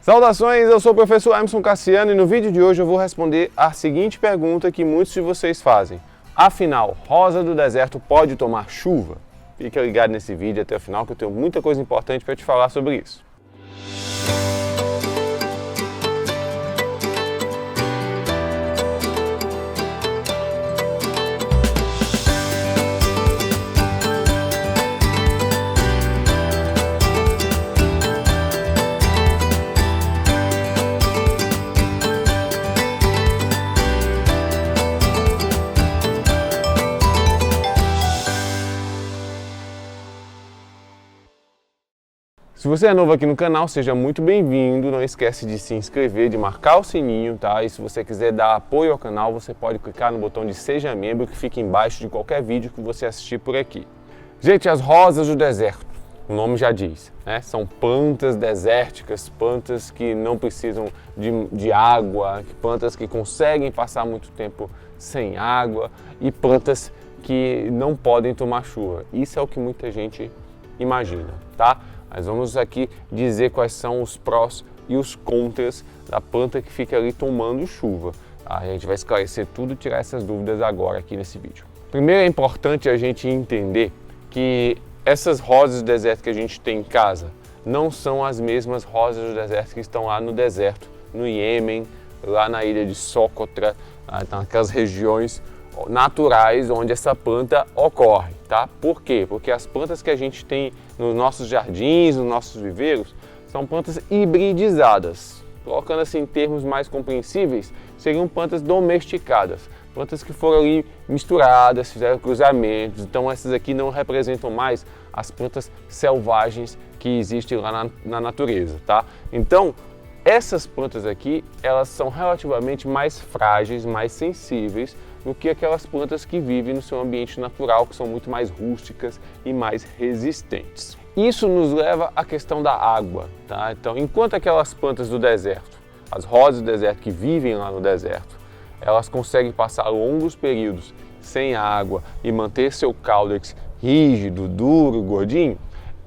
Saudações, eu sou o professor Emerson Cassiano e no vídeo de hoje eu vou responder a seguinte pergunta que muitos de vocês fazem. Afinal, rosa do deserto pode tomar chuva? Fica ligado nesse vídeo até o final que eu tenho muita coisa importante para te falar sobre isso. Se você é novo aqui no canal, seja muito bem-vindo. Não esquece de se inscrever, de marcar o sininho, tá? E se você quiser dar apoio ao canal, você pode clicar no botão de Seja Membro, que fica embaixo de qualquer vídeo que você assistir por aqui. Gente, as rosas do deserto, o nome já diz, né? São plantas desérticas, plantas que não precisam de água, plantas que conseguem passar muito tempo sem água e plantas que não podem tomar chuva. Isso é o que muita gente imagina, tá? Mas vamos aqui dizer quais são os prós e os contras da planta que fica ali tomando chuva. A gente vai esclarecer tudo e tirar essas dúvidas agora aqui nesse vídeo. Primeiro é importante a gente entender que essas rosas do deserto que a gente tem em casa não são as mesmas rosas do deserto que estão lá no deserto, no Iêmen, lá na ilha de Socotra, naquelas regiões naturais onde essa planta ocorre, tá? Por quê? Porque as plantas que a gente tem nos nossos jardins, nos nossos viveiros, são plantas hibridizadas. Colocando assim em termos mais compreensíveis, seriam plantas domesticadas, plantas que foram ali misturadas, fizeram cruzamentos. Então essas aqui não representam mais as plantas selvagens que existem lá na natureza, tá? Então essas plantas aqui, elas são relativamente mais frágeis, mais sensíveis do que aquelas plantas que vivem no seu ambiente natural, que são muito mais rústicas e mais resistentes. Isso nos leva à questão da água, tá? Então, enquanto aquelas plantas do deserto, as rosas do deserto que vivem lá no deserto, elas conseguem passar longos períodos sem água e manter seu caudex rígido, duro, gordinho,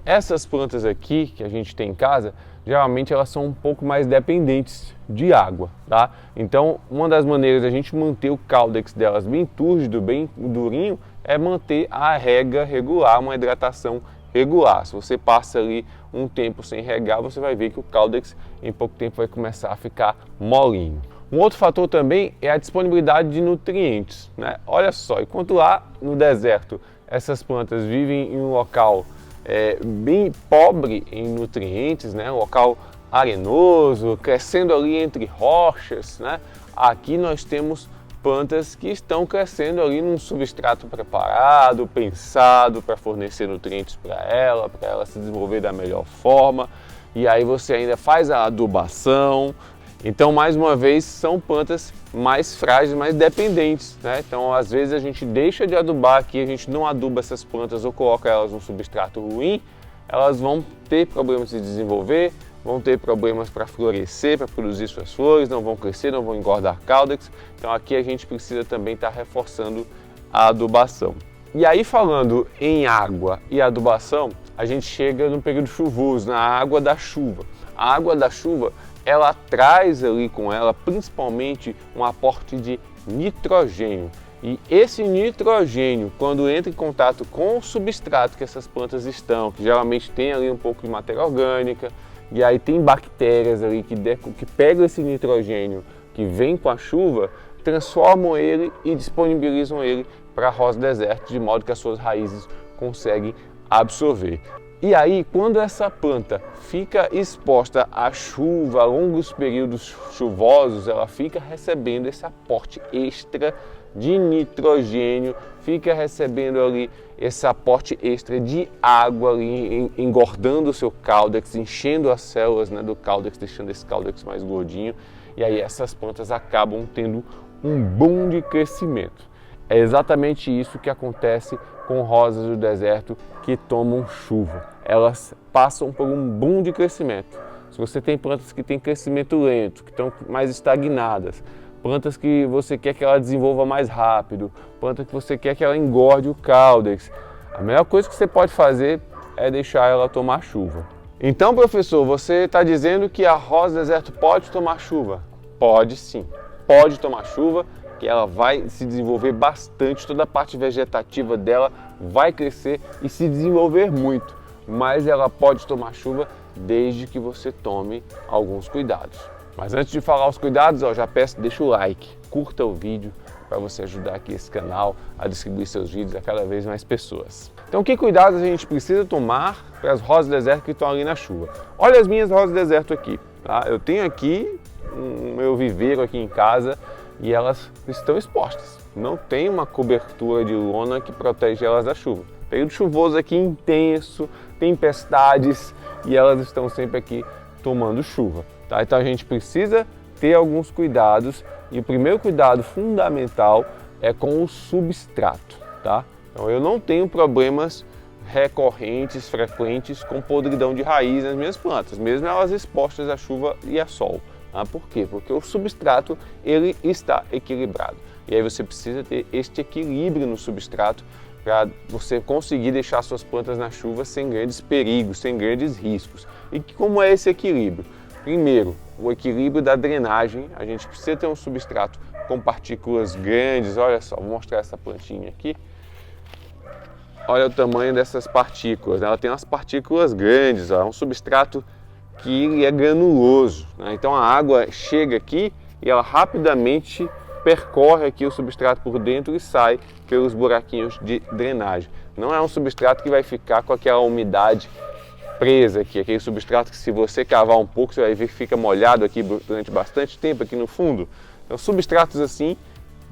essas plantas aqui que a gente tem em casa, geralmente elas são um pouco mais dependentes de água, tá? Então, uma das maneiras de a gente manter o caudex delas bem túrgido, bem durinho, é manter a rega regular, uma hidratação regular. Se você passa ali um tempo sem regar, você vai ver que o caudex em pouco tempo vai começar a ficar molinho. Um outro fator também é a disponibilidade de nutrientes, né? Olha só, enquanto lá no deserto essas plantas vivem em um local bem pobre em nutrientes, né? Um local arenoso, crescendo ali entre rochas, né? Aqui nós temos plantas que estão crescendo ali num substrato preparado, pensado para fornecer nutrientes para ela se desenvolver da melhor forma. E aí você ainda faz a adubação. Então, mais uma vez, são plantas mais frágeis, mais dependentes, né? Então, às vezes a gente deixa de adubar aqui, a gente não aduba essas plantas ou coloca elas num substrato ruim, elas vão ter problemas de desenvolver, vão ter problemas para florescer, para produzir suas flores, não vão crescer, não vão engordar caudex. Então, aqui a gente precisa também estar reforçando a adubação. E aí, falando em água e adubação, a gente chega no período chuvoso, na água da chuva. A água da chuva, ela traz ali com ela principalmente um aporte de nitrogênio. E esse nitrogênio, quando entra em contato com o substrato que essas plantas estão, que geralmente tem ali um pouco de matéria orgânica, e aí tem bactérias ali que pegam esse nitrogênio que vem com a chuva, transformam ele e disponibilizam ele para a rosa do deserto, de modo que as suas raízes conseguem absorver. E aí, quando essa planta fica exposta à chuva, a longos períodos chuvosos, ela fica recebendo esse aporte extra de nitrogênio, fica recebendo ali esse aporte extra de água ali, engordando o seu caudex, enchendo as células, né, do caudex, deixando esse caudex mais gordinho. E aí essas plantas acabam tendo um boom de crescimento. É exatamente isso que acontece com rosas do deserto que tomam chuva. Elas passam por um boom de crescimento. Se você tem plantas que têm crescimento lento, que estão mais estagnadas, plantas que você quer que ela desenvolva mais rápido, planta que você quer que ela engorde o caudex, a melhor coisa que você pode fazer é deixar ela tomar chuva. Então, professor, você está dizendo que a rosa do deserto pode tomar chuva? Pode sim, pode tomar chuva, que ela vai se desenvolver bastante, toda a parte vegetativa dela vai crescer e se desenvolver muito, mas ela pode tomar chuva desde que você tome alguns cuidados. Mas antes de falar os cuidados, já peço, deixa o like, curta o vídeo para você ajudar aqui esse canal a distribuir seus vídeos a cada vez mais pessoas. Então, que cuidados a gente precisa tomar para as rosas do deserto que estão ali na chuva? Olha as minhas rosas do deserto aqui, tá? Eu tenho aqui o meu viveiro aqui em casa e elas estão expostas. Não tem uma cobertura de lona que protege elas da chuva. Período chuvoso aqui intenso, tempestades e elas estão sempre aqui tomando chuva, tá? Então a gente precisa ter alguns cuidados e o primeiro cuidado fundamental é com o substrato, tá? Então eu não tenho problemas recorrentes, frequentes com podridão de raiz nas minhas plantas, mesmo elas expostas à chuva e a sol. Por quê? Porque o substrato ele está equilibrado. E aí você precisa ter este equilíbrio no substrato para você conseguir deixar suas plantas na chuva sem grandes perigos, sem grandes riscos. E como é esse equilíbrio? Primeiro, o equilíbrio da drenagem. A gente precisa ter um substrato com partículas grandes. Olha só, vou mostrar essa plantinha aqui. Olha o tamanho dessas partículas. Ela tem umas partículas grandes, é um substrato que ele é granuloso, né? Então a água chega aqui e ela rapidamente percorre aqui o substrato por dentro e sai pelos buraquinhos de drenagem. Não é um substrato que vai ficar com aquela umidade presa aqui, aquele substrato que se você cavar um pouco você vai ver que fica molhado aqui durante bastante tempo aqui no fundo. Então substratos assim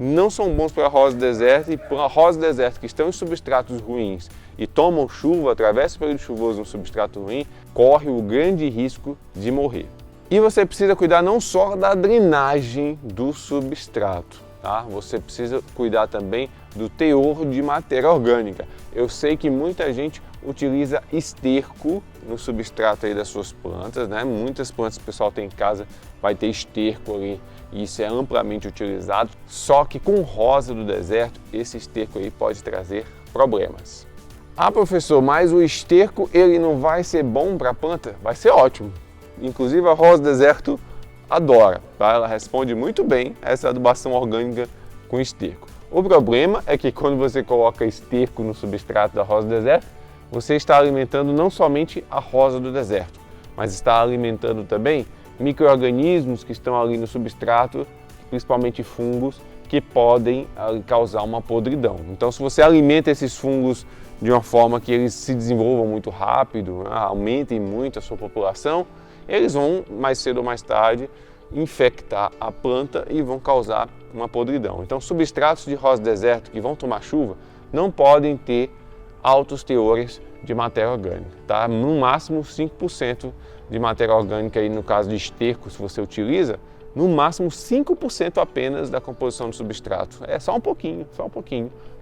não são bons para a rosa do deserto, e para a rosa do deserto que estão em substratos ruins e tomam chuva, atravessa o período chuvoso no substrato ruim, corre o grande risco de morrer. E você precisa cuidar não só da drenagem do substrato, tá? Você precisa cuidar também do teor de matéria orgânica. Eu sei que muita gente utiliza esterco no substrato aí das suas plantas, né? Muitas plantas que o pessoal tem em casa vai ter esterco ali e isso é amplamente utilizado, só que com rosa do deserto esse esterco aí pode trazer problemas. Professor, mas o esterco ele não vai ser bom para a planta? Vai ser ótimo. Inclusive a rosa do deserto adora, tá? Ela responde muito bem a essa adubação orgânica com esterco. O problema é que quando você coloca esterco no substrato da rosa do deserto, você está alimentando não somente a rosa do deserto, mas está alimentando também micro-organismos que estão ali no substrato, principalmente fungos, que podem causar uma podridão. Então, se você alimenta esses fungos de uma forma que eles se desenvolvam muito rápido, aumentem muito a sua população, eles vão, mais cedo ou mais tarde, infectar a planta e vão causar uma podridão. Então, substratos de rosa do deserto que vão tomar chuva não podem ter altos teores de matéria orgânica, tá? No máximo 5% de matéria orgânica, aí no caso de esterco, se você utiliza, no máximo 5% apenas da composição do substrato. É só um pouquinho,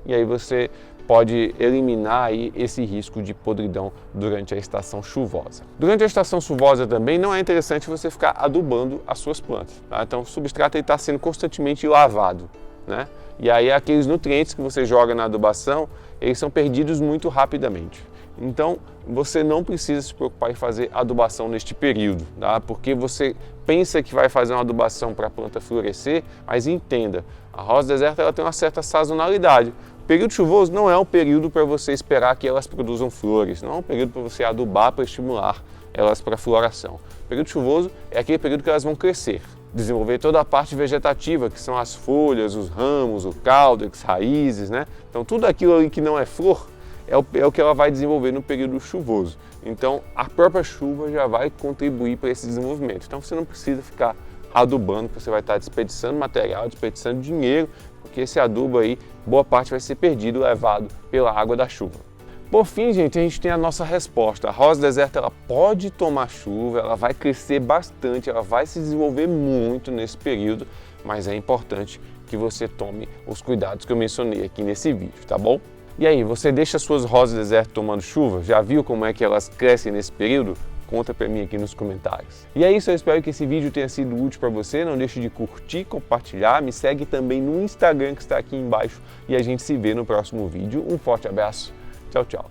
e aí você pode eliminar aí esse risco de podridão durante a estação chuvosa. Durante a estação chuvosa também não é interessante você ficar adubando as suas plantas, tá? Então o substrato está sendo constantemente lavado, né? E aí aqueles nutrientes que você joga na adubação, eles são perdidos muito rapidamente. Então você não precisa se preocupar em fazer adubação neste período, tá? Porque você pensa que vai fazer uma adubação para a planta florescer, mas entenda, a rosa do deserto ela tem uma certa sazonalidade. O período chuvoso não é um período para você esperar que elas produzam flores, não é um período para você adubar para estimular elas para floração. O período chuvoso é aquele período que elas vão crescer, desenvolver toda a parte vegetativa, que são as folhas, os ramos, o caudex, raízes, né? Então tudo aquilo ali que não é flor é o que ela vai desenvolver no período chuvoso. Então a própria chuva já vai contribuir para esse desenvolvimento. Então você não precisa ficar adubando, porque você vai estar desperdiçando material, desperdiçando dinheiro, porque esse adubo aí, boa parte vai ser perdido, levado pela água da chuva. Por fim, gente, a gente tem a nossa resposta. A rosa do deserto ela pode tomar chuva, ela vai crescer bastante, ela vai se desenvolver muito nesse período, mas é importante que você tome os cuidados que eu mencionei aqui nesse vídeo, tá bom? E aí, você deixa suas rosas do deserto tomando chuva? Já viu como é que elas crescem nesse período? Conta pra mim aqui nos comentários. E é isso, eu espero que esse vídeo tenha sido útil para você. Não deixe de curtir, compartilhar, me segue também no Instagram que está aqui embaixo e a gente se vê no próximo vídeo. Um forte abraço, tchau, tchau.